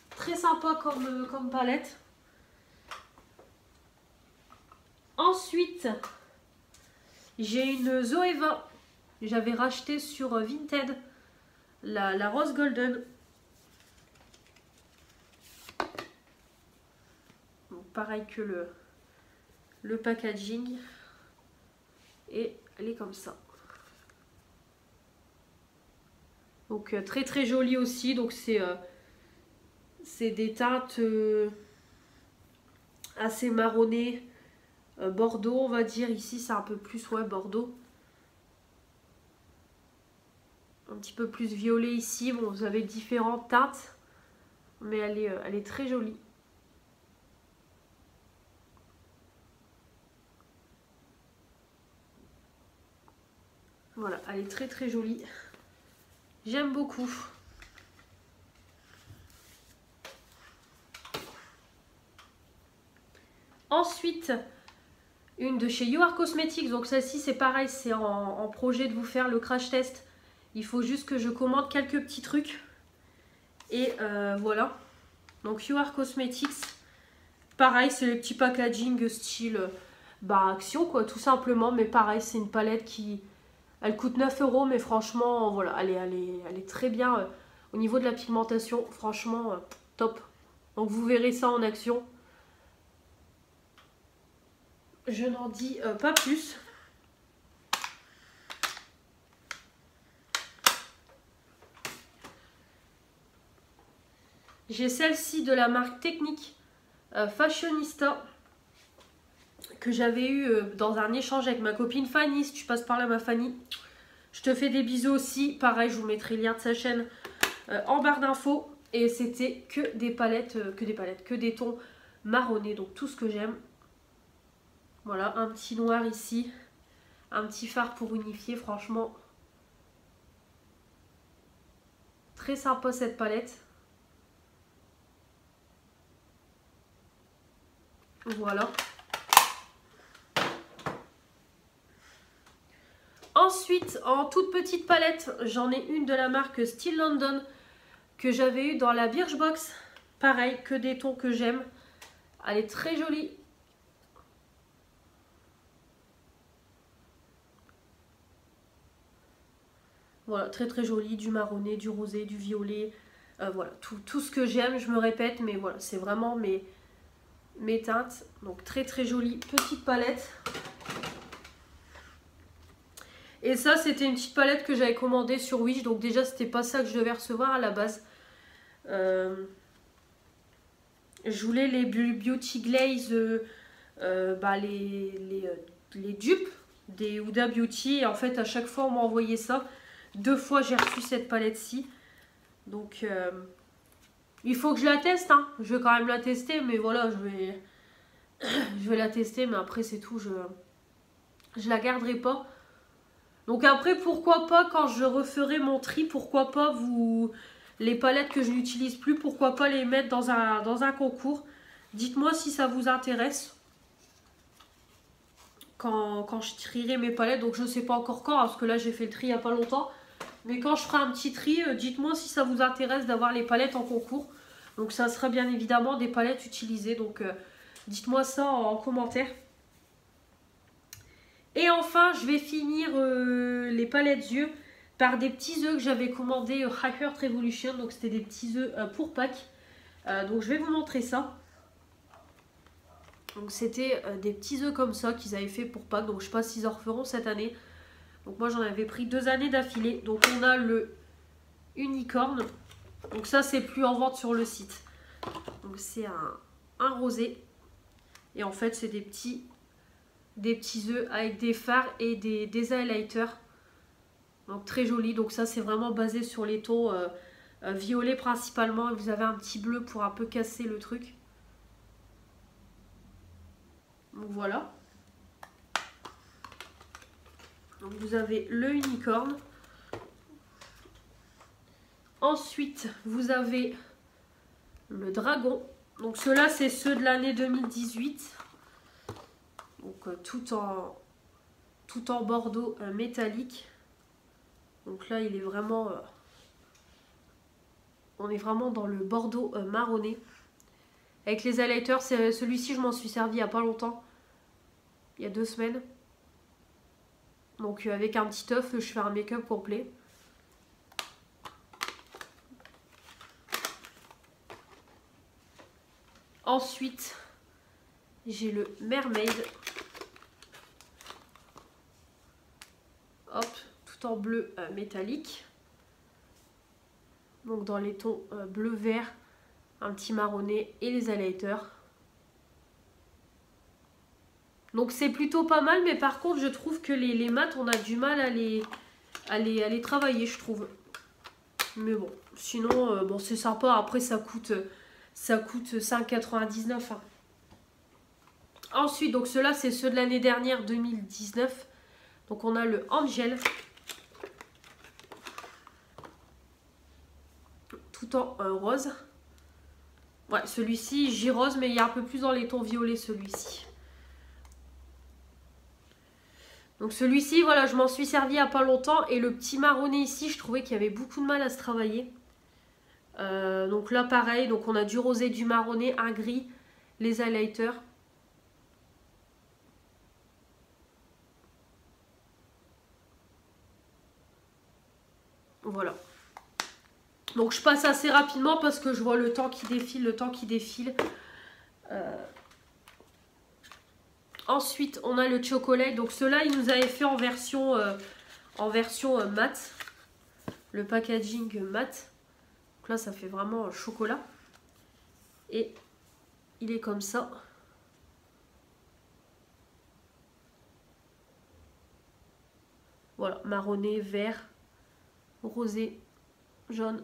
Très sympa comme palette. Ensuite, j'ai une Zoeva. J'avais racheté sur Vinted la Rose Golden. Donc, pareil que le packaging. Et elle est comme ça. Donc très très joli aussi. Donc c'est des teintes assez marronnées. Bordeaux on va dire. Ici c'est un peu plus ouais, Bordeaux. Un petit peu plus violet ici. Bon, vous avez différentes teintes. Mais elle est très jolie. Voilà, elle est très très jolie. J'aime beaucoup. Ensuite, une de chez You Are Cosmetics. Donc celle-ci c'est pareil, c'est en projet de vous faire le crash test. Il faut juste que je commande quelques petits trucs. Et voilà. Donc You Are Cosmetics. Pareil, c'est les petits packaging style Action quoi, tout simplement. Mais pareil, c'est une palette qui... Elle coûte 9 €, mais franchement, voilà, elle est très bien au niveau de la pigmentation. Franchement, top. Donc vous verrez ça en action. Je n'en dis pas plus. J'ai celle-ci de la marque Technique Fashionista que j'avais eu dans un échange avec ma copine Fanny. Si tu passes par là, ma Fanny, je te fais des bisous aussi. Pareil, je vous mettrai le lien de sa chaîne en barre d'infos. Et c'était que des palettes, que des tons marronnés. Donc tout ce que j'aime. Voilà, un petit noir ici. Un petit fard pour unifier, franchement. Très sympa cette palette. Voilà. Ensuite, en toute petite palette, j'en ai une de la marque Still London que j'avais eu dans la Birchbox. Pareil, que des tons que j'aime. Elle est très jolie. Voilà, très très jolie. Du marronné, du rosé, du violet. Voilà, tout ce que j'aime, je me répète, mais voilà, c'est vraiment mes teintes. Donc très très jolie petite palette. Et ça, c'était une petite palette que j'avais commandée sur Wish. Donc déjà, c'était pas ça que je devais recevoir à la base. Je voulais les Beauty Glaze, les dupes des Huda Beauty. Et en fait, à chaque fois, on m'a envoyé ça. 2 fois, j'ai reçu cette palette-ci. Donc, il faut que je la teste. Hein. Je vais quand même la tester. Mais voilà, je vais la tester. Mais après, c'est tout. Je la garderai pas. Donc après, pourquoi pas, quand je referai mon tri, pourquoi pas les palettes que je n'utilise plus, pourquoi pas les mettre dans un concours. Dites-moi si ça vous intéresse. Quand je trierai mes palettes, donc je ne sais pas encore quand, parce que là j'ai fait le tri il n'y a pas longtemps. Mais quand je ferai un petit tri, dites-moi si ça vous intéresse d'avoir les palettes en concours. Donc ça sera bien évidemment des palettes utilisées. Donc dites-moi ça en commentaire. Et enfin, je vais finir les palettes yeux par des petits œufs que j'avais commandés High Heart Revolution. Donc c'était des petits œufs pour Pâques. Donc je vais vous montrer ça. Donc c'était des petits œufs comme ça qu'ils avaient fait pour Pâques. Donc je ne sais pas s'ils en referont cette année. Donc moi j'en avais pris 2 années d'affilée. Donc on a le unicorne. Donc ça c'est plus en vente sur le site. Donc c'est un rosé. Et en fait c'est des petits œufs avec des fards et des highlighters. Donc très joli. Donc ça c'est vraiment basé sur les tons violets principalement. Et vous avez un petit bleu pour un peu casser le truc. Donc voilà. Donc vous avez le unicorne. Ensuite vous avez le dragon. Donc ceux-là c'est ceux de l'année 2018. Donc tout en bordeaux métallique. Donc là il est vraiment... on est vraiment dans le bordeaux marronné. Avec les highlighters, celui-ci je m'en suis servi il n'y a pas longtemps. Il y a 2 semaines. Donc avec un petit œuf, je fais un make-up complet. Ensuite, j'ai le Mermaid. Hop, tout en bleu métallique. Donc dans les tons bleu-vert, un petit marronné et les highlighters. Donc c'est plutôt pas mal, mais par contre je trouve que les mats, on a du mal à les travailler, je trouve. Mais bon, sinon bon, c'est sympa. Après ça coûte 5,99 €. Hein. Ensuite, donc ceux-là c'est ceux de l'année dernière, 2019. Donc on a le Angel. Tout en rose. Ouais, celui-ci, J-rose, mais il y a un peu plus dans les tons violets, celui-ci. Donc celui-ci, voilà, je m'en suis servi il n'y a pas longtemps. Et le petit marronné ici, je trouvais qu'il y avait beaucoup de mal à se travailler. Donc là, pareil, donc on a du rosé, du marronné, un gris, les highlighters. Voilà. Donc je passe assez rapidement parce que je vois le temps qui défile, Ensuite, on a le chocolat. Donc ceux-là, il nous avait fait en version mat. Le packaging mat. Donc là, ça fait vraiment chocolat. Et il est comme ça. Voilà, marronné, vert, rosé, jaune.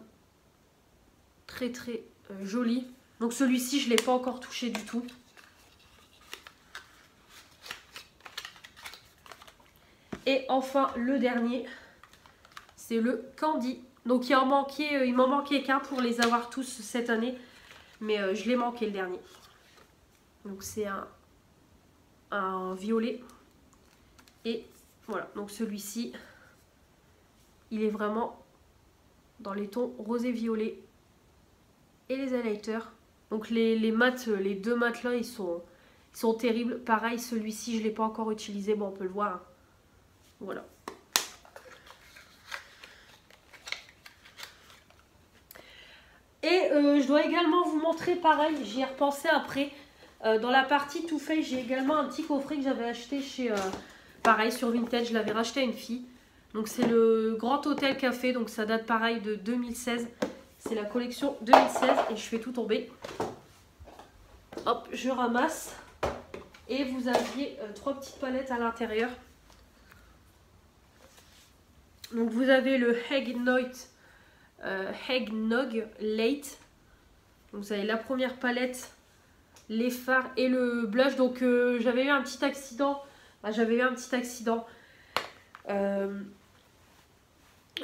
Très très joli. Donc celui-ci, je ne l'ai pas encore touché du tout. Et enfin, le dernier, c'est le Candy. Donc il m'en manquait qu'un pour les avoir tous cette année. Mais je l'ai manqué le dernier. Donc c'est un violet. Et voilà, donc celui-ci, il est vraiment dans les tons rosé-violet. Et les highlighters. Donc les deux mats là, ils sont terribles. Pareil, celui-ci, je ne l'ai pas encore utilisé. Bon, on peut le voir. Hein. Voilà. Et je dois également vous montrer, pareil, j'y ai repensé après. Dans la partie Too Faced, j'ai également un petit coffret que j'avais acheté chez... pareil, sur Vinted, je l'avais racheté à une fille. Donc c'est le Grand Hôtel Café, donc ça date pareil de 2016. C'est la collection 2016 et je fais tout tomber. Hop, je ramasse. Et vous aviez 3 petites palettes à l'intérieur. Donc vous avez le Eggnog Late. Donc vous avez la première palette, les fards et le blush. Donc j'avais eu un petit accident.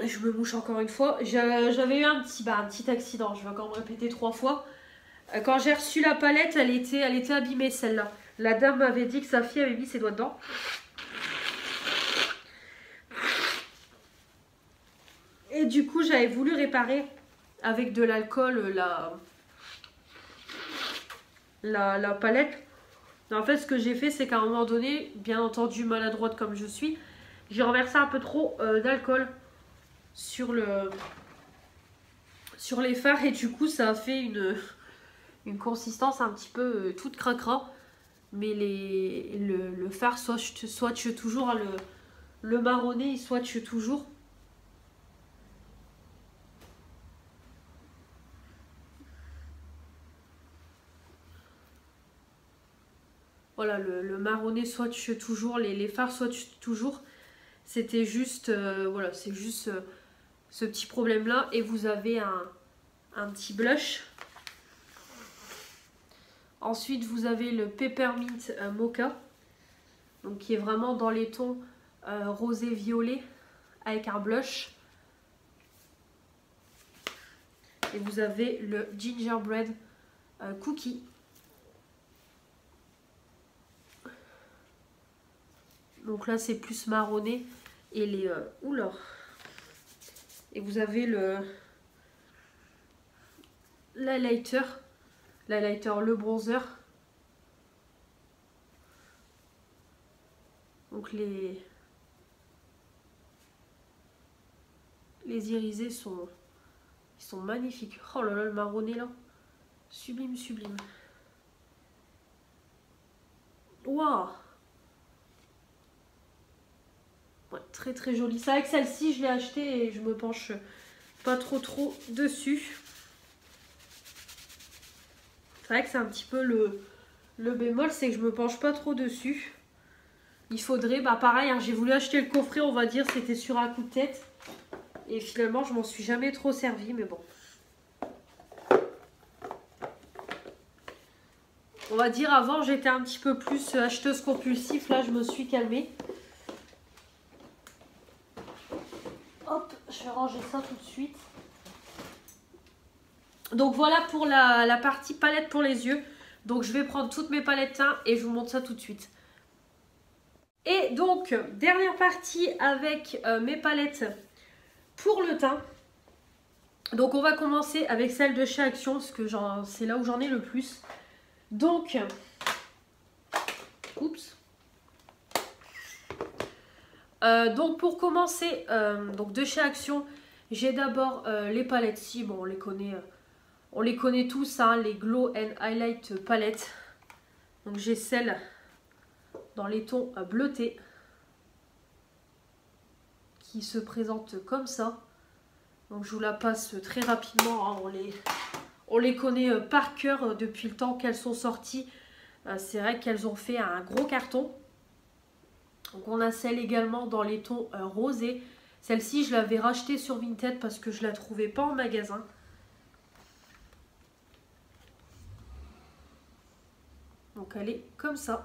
Je me mouche encore une fois. J'avais eu un petit accident. Je vais encore me répéter 3 fois. Quand j'ai reçu la palette, elle était abîmée celle-là. La dame m'avait dit que sa fille avait mis ses doigts dedans. Et du coup, j'avais voulu réparer avec de l'alcool la palette. Et en fait, ce que j'ai fait, c'est qu'à un moment donné, bien entendu maladroite comme je suis, j'ai renversé un peu trop d'alcool sur les fards. Et du coup, ça a fait une consistance un petit peu toute cracra. Mais le fard swatch toujours, hein, le marronné, il swatch toujours. Voilà, le marronné swatch toujours, les fards swatch toujours. C'était juste, voilà, c'est juste ce petit problème-là. Et vous avez un petit blush. Ensuite, vous avez le Peppermint Mocha. Donc, qui est vraiment dans les tons rosé-violet avec un blush. Et vous avez le Gingerbread Cookie. Donc là, c'est plus marronné. Et les... oula. Et vous avez l'highlighter. L'highlighter, le bronzer. Donc les irisés sont magnifiques. Oh là là, le marronné là. Sublime, sublime. Waouh! Ouais, très très joli. C'est vrai que celle-ci, je l'ai achetée et je me penche pas trop dessus. C'est vrai que c'est un petit peu le bémol, c'est que je me penche pas trop dessus. Il faudrait, bah pareil, hein, j'ai voulu acheter le coffret, on va dire, c'était sur un coup de tête. Et finalement, je m'en suis jamais trop servi, mais bon. On va dire, avant, j'étais un petit peu plus acheteuse compulsive. Là, je me suis calmée. Hop, je vais ranger ça tout de suite. Donc, voilà pour la partie palette pour les yeux. Donc, je vais prendre toutes mes palettes teintes et je vous montre ça tout de suite. Et donc, dernière partie avec mes palettes pour le teint. Donc, on va commencer avec celle de chez Action, parce que c'est là où j'en ai le plus. Donc, oups. Donc, pour commencer, donc de chez Action, j'ai d'abord les palettes. Si, bon, on les connaît tous, hein, les Glow and Highlight palettes. Donc, j'ai celle dans les tons bleutés qui se présente comme ça. Donc je vous la passe très rapidement, hein. On les connaît par cœur depuis le temps qu'elles sont sorties. C'est vrai qu'elles ont fait un gros carton. Donc on a celle également dans les tons rosés. Celle-ci je l'avais rachetée sur Vinted parce que je la trouvais pas en magasin. Donc elle est comme ça.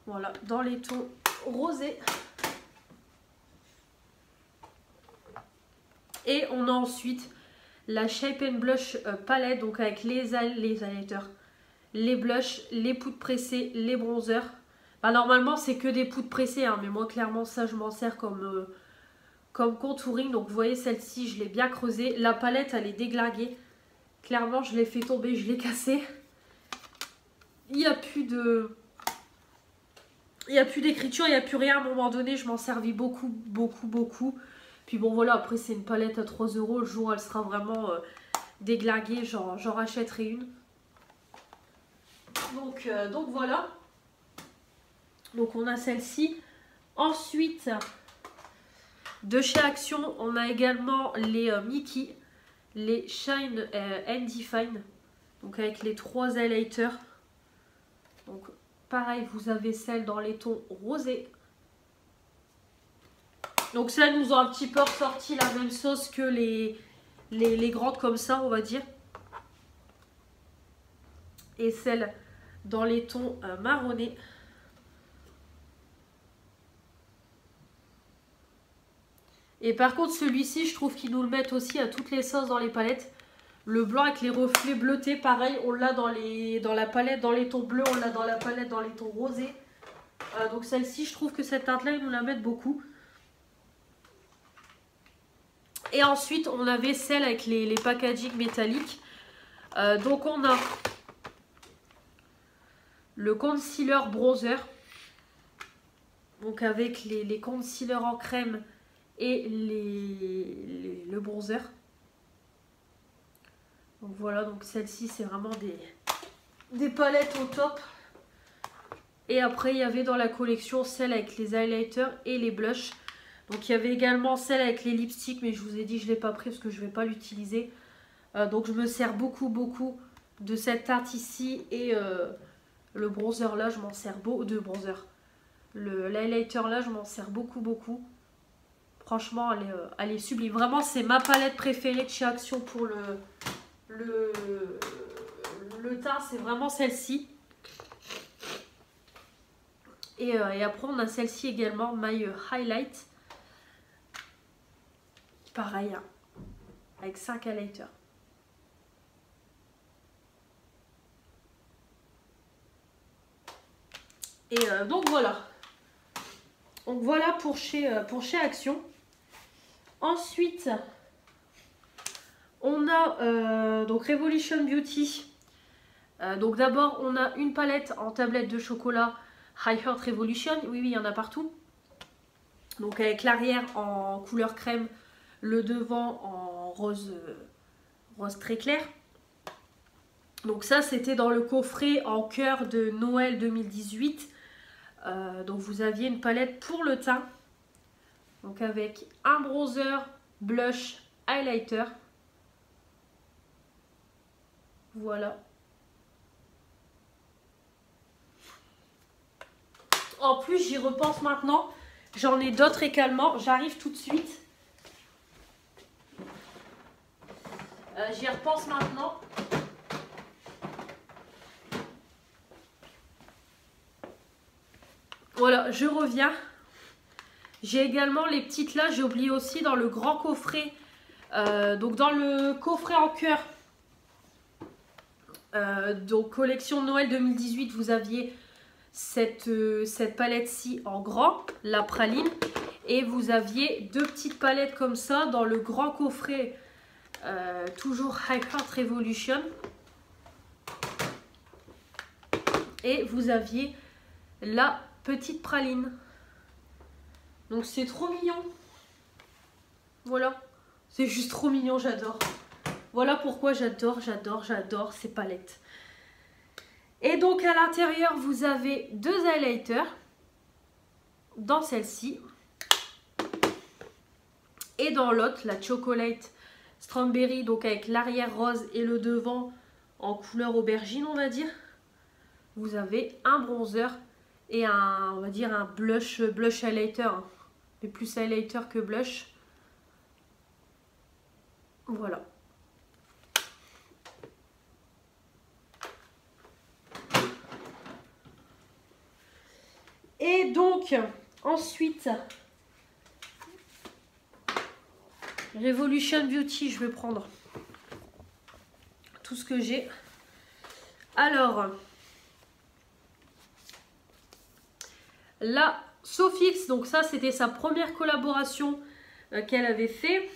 Voilà, dans les tons rosés. Et on a ensuite la Shape and Blush palette, donc avec les highlighters, les blushs, les poudres pressées, les bronzers. Bah, normalement, c'est que des poudres pressées, hein, mais moi, clairement, ça, je m'en sers comme contouring. Donc, vous voyez, celle-ci, je l'ai bien creusée. La palette, elle est déglinguée. Clairement, je l'ai fait tomber, je l'ai cassée. Il n'y a plus de... Il n'y a plus d'écriture, il n'y a plus rien. À un moment donné, je m'en servis beaucoup. Puis bon, voilà, après, c'est une palette à 3 €. Le jour où elle sera vraiment déglinguée, j'en rachèterai une. Donc voilà. Donc, on a celle-ci. Ensuite, de chez Action, on a également les Mickey, les Shine and Define. Donc, avec les 3 highlighters. Donc, pareil, vous avez celle dans les tons rosés. Donc ça nous a un petit peu ressorti la même sauce que les grandes comme ça, on va dire. Et celle dans les tons marronnés. Et par contre, celui-ci, je trouve qu'ils nous le mettent aussi à toutes les sauces dans les palettes. Le blanc avec les reflets bleutés, pareil, on l'a dans la palette dans les tons bleus, on l'a dans la palette dans les tons rosés. Donc celle-ci, je trouve que cette teinte-là, ils nous la mettent beaucoup. Et ensuite, on avait celle avec les packaging métalliques. Donc, on a le concealer bronzer. Donc, avec les concealers en crème et le bronzer. Donc, voilà. Donc, celle-ci, c'est vraiment des palettes au top. Et après, il y avait dans la collection celle avec les highlighters et les blushs. Donc il y avait également celle avec les lipsticks, mais je vous ai dit je ne l'ai pas pris parce que je ne vais pas l'utiliser. Donc je me sers beaucoup de cette teinte ici. Et le bronzer là, je m'en sers beaucoup. De bronzer. L'highlighter là, je m'en sers beaucoup. Franchement, elle est sublime. Vraiment, c'est ma palette préférée de chez Action pour le teint. C'est vraiment celle-ci. Et après, on a celle-ci également, My Highlight. Pareil, hein, avec 5 highlighters. Et donc voilà. Donc voilà pour chez Action. Ensuite, on a donc Revolution Beauty. Donc d'abord, on a une palette en tablette de chocolat High Heart Revolution. Oui, il y en a partout. Donc avec l'arrière en couleur crème, le devant en rose très clair. Donc ça, c'était dans le coffret en cœur de Noël 2018. Donc vous aviez une palette pour le teint. Donc avec un bronzer, blush, highlighter. Voilà. En plus, j'y repense maintenant. J'en ai d'autres également. J'arrive tout de suite. J'y repense maintenant. Voilà, je reviens. J'ai également les petites là. J'ai oublié aussi dans le grand coffret. Donc dans le coffret en cœur. Donc collection de Noël 2018, vous aviez cette palette-ci en grand, la praline. Et vous aviez deux petites palettes comme ça dans le grand coffret. Toujours High Heart Revolution. Et vous aviez la petite praline. Donc c'est trop mignon. Voilà. C'est juste trop mignon, j'adore. Voilà pourquoi j'adore ces palettes. Et donc à l'intérieur, vous avez deux highlighters. Dans celle-ci. Et dans l'autre, la Chocolate Strawberry, donc avec l'arrière rose et le devant en couleur aubergine, on va dire. Vous avez un bronzer et on va dire un blush highlighter. Hein. Mais plus highlighter que blush. Voilà. Et donc, ensuite, Revolution Beauty, je vais prendre tout ce que j'ai. Alors, la Sofix, donc ça c'était sa première collaboration qu'elle avait fait.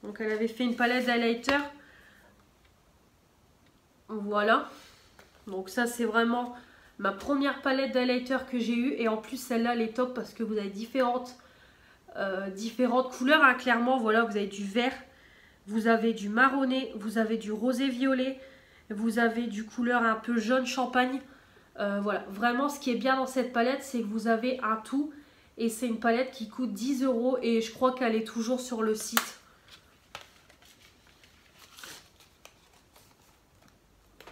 Donc elle avait fait une palette d'highlighter. Voilà. Donc ça c'est vraiment ma première palette d'highlighter que j'ai eue. Et en plus celle-là elle est top parce que vous avez différentes couleurs. Hein, clairement, voilà, vous avez du vert, vous avez du marronné, vous avez du rosé violet, vous avez du couleur un peu jaune champagne. Voilà, vraiment ce qui est bien dans cette palette, c'est que vous avez un tout. Et c'est une palette qui coûte 10 € et je crois qu'elle est toujours sur le site.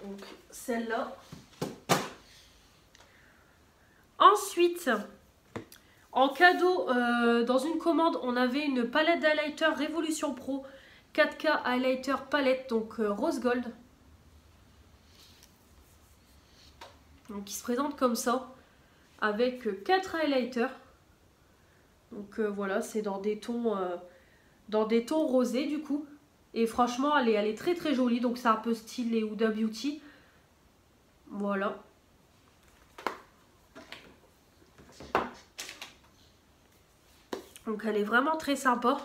Donc celle-là. Ensuite, en cadeau, dans une commande, on avait une palette d'highlighter Révolution Pro 4K highlighter palette, donc rose gold. Donc qui se présente comme ça, avec 4 highlighters. Donc voilà, c'est dans des tons rosés du coup. Et franchement, elle est très très jolie. Donc c'est un peu style les Huda Beauty. Voilà. Donc elle est vraiment très sympa.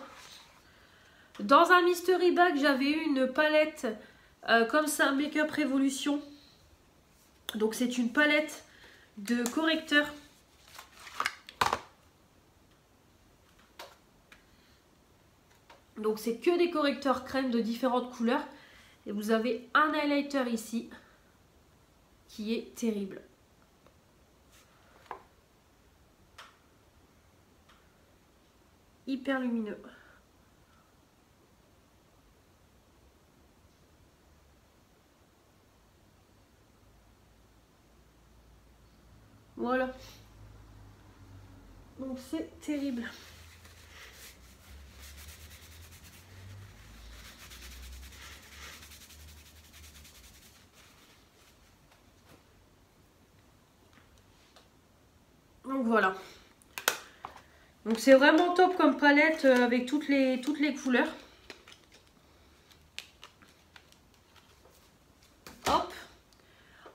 Dans un mystery bag, j'avais eu une palette comme ça, Make-up Revolution. Donc c'est une palette de correcteurs. Donc c'est que des correcteurs crème de différentes couleurs. Et vous avez un highlighter ici qui est terrible. Hyper lumineux. Voilà. Donc c'est terrible. Donc voilà. Donc c'est vraiment top comme palette avec toutes les couleurs. Hop.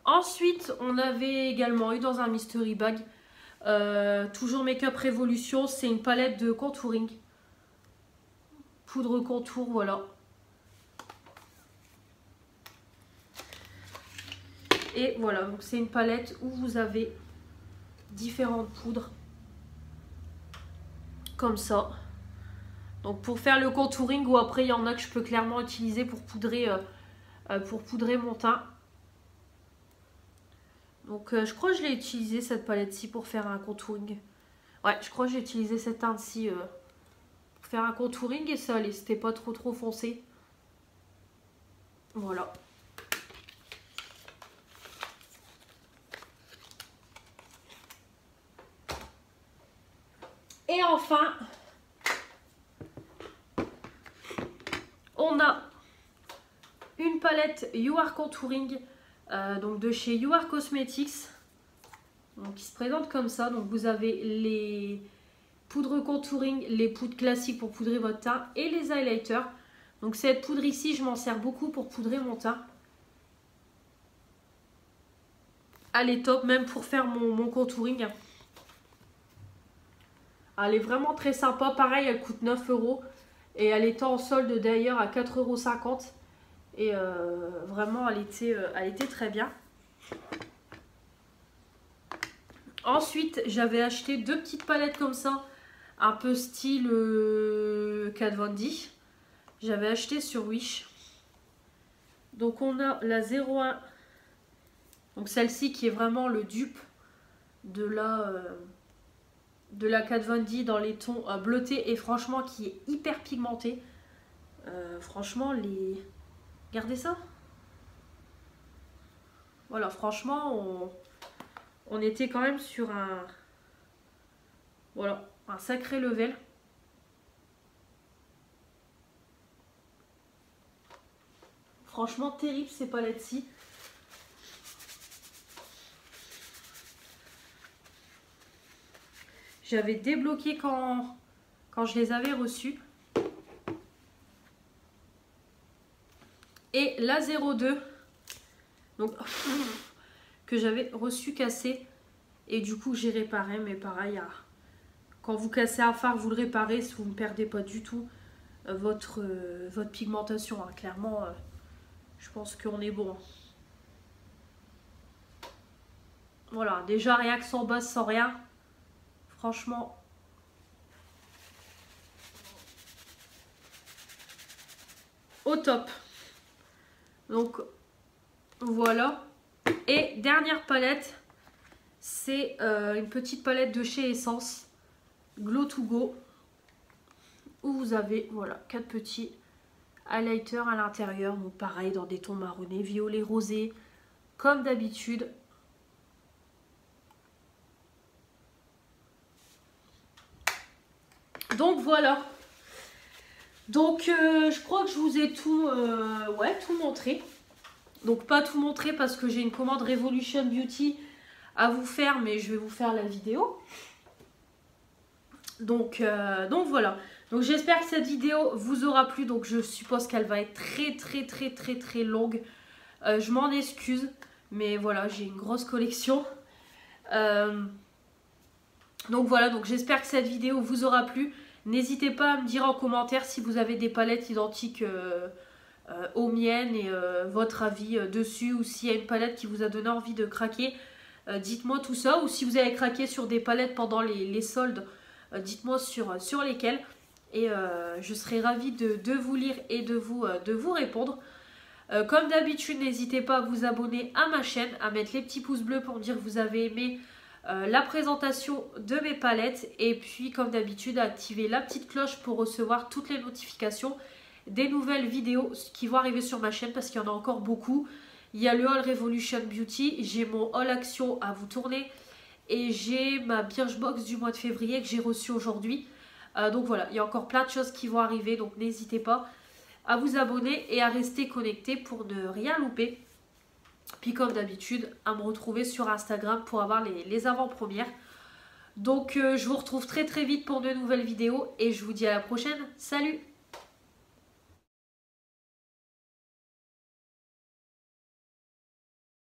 Ensuite, on avait également eu dans un mystery bag, toujours Make-up Revolution, c'est une palette de contouring. Poudre contour, voilà. Et voilà, donc c'est une palette où vous avez différentes poudres. Comme ça. Donc pour faire le contouring, ou après il y en a que je peux clairement utiliser pour poudrer mon teint. Donc je crois que je l'ai utilisé cette palette-ci pour faire un contouring. Ouais, je crois que j'ai utilisé cette teinte-ci pour faire un contouring et ça allait, c'était pas trop foncé. Voilà. Et enfin, on a une palette You Are Contouring donc de chez You Are Cosmetics. Donc qui se présente comme ça. Donc vous avez les poudres contouring, les poudres classiques pour poudrer votre teint et les highlighters. Donc cette poudre ici, je m'en sers beaucoup pour poudrer mon teint. Elle est top même pour faire mon contouring. Elle est vraiment très sympa. Pareil, elle coûte 9 € et elle était en solde d'ailleurs à 4,50 €. Et vraiment, elle était très bien. Ensuite, j'avais acheté 2 petites palettes comme ça, un peu style Kat Von D. J'avais acheté sur Wish. Donc on a la 01. Donc celle-ci qui est vraiment le dupe de la Kat Von D dans les tons bleutés et franchement qui est hyper pigmentée. Franchement, regardez ça. Voilà, franchement, on était quand même sur un sacré level. Franchement, terrible ces palettes-ci. J'avais débloqué quand je les avais reçues. Et la 02, donc que j'avais reçu cassé. Et du coup, j'ai réparé. Mais pareil, quand vous cassez un fard, vous le réparez. Si vous ne perdez pas du tout votre pigmentation. Hein. Clairement, je pense qu'on est bon. Voilà, déjà rien que sans base, sans rien. Franchement, au top. Donc, voilà. Et dernière palette, c'est une petite palette de chez Essence, Glow to Go, où vous avez, voilà, 4 petits highlighters à l'intérieur. Donc pareil, dans des tons marronnés, violet, rosé, comme d'habitude. Donc voilà. Donc je crois que je vous ai tout montré. Donc pas tout montré parce que j'ai une commande Revolution Beauty à vous faire, mais je vais vous faire la vidéo. Donc voilà. Donc j'espère que cette vidéo vous aura plu. Donc je suppose qu'elle va être très longue. Je m'en excuse, mais voilà, j'ai une grosse collection. Donc voilà, donc j'espère que cette vidéo vous aura plu. N'hésitez pas à me dire en commentaire si vous avez des palettes identiques aux miennes et votre avis dessus, ou s'il y a une palette qui vous a donné envie de craquer, dites-moi tout ça. Ou si vous avez craqué sur des palettes pendant les soldes, dites-moi sur lesquelles. Et je serai ravie de vous lire et de vous répondre. Comme d'habitude, n'hésitez pas à vous abonner à ma chaîne, à mettre les petits pouces bleus pour me dire que vous avez aimé la présentation de mes palettes. Et puis comme d'habitude, activez la petite cloche pour recevoir toutes les notifications des nouvelles vidéos qui vont arriver sur ma chaîne, parce qu'il y en a encore beaucoup. Il y a le haul Revolution Beauty, j'ai mon haul action à vous tourner et j'ai ma Birchbox du mois de février que j'ai reçue aujourd'hui. Donc voilà, il y a encore plein de choses qui vont arriver, donc n'hésitez pas à vous abonner et à rester connecté pour ne rien louper. Puis comme d'habitude, à me retrouver sur Instagram pour avoir les avant-premières. Donc je vous retrouve très vite pour de nouvelles vidéos et je vous dis à la prochaine. Salut!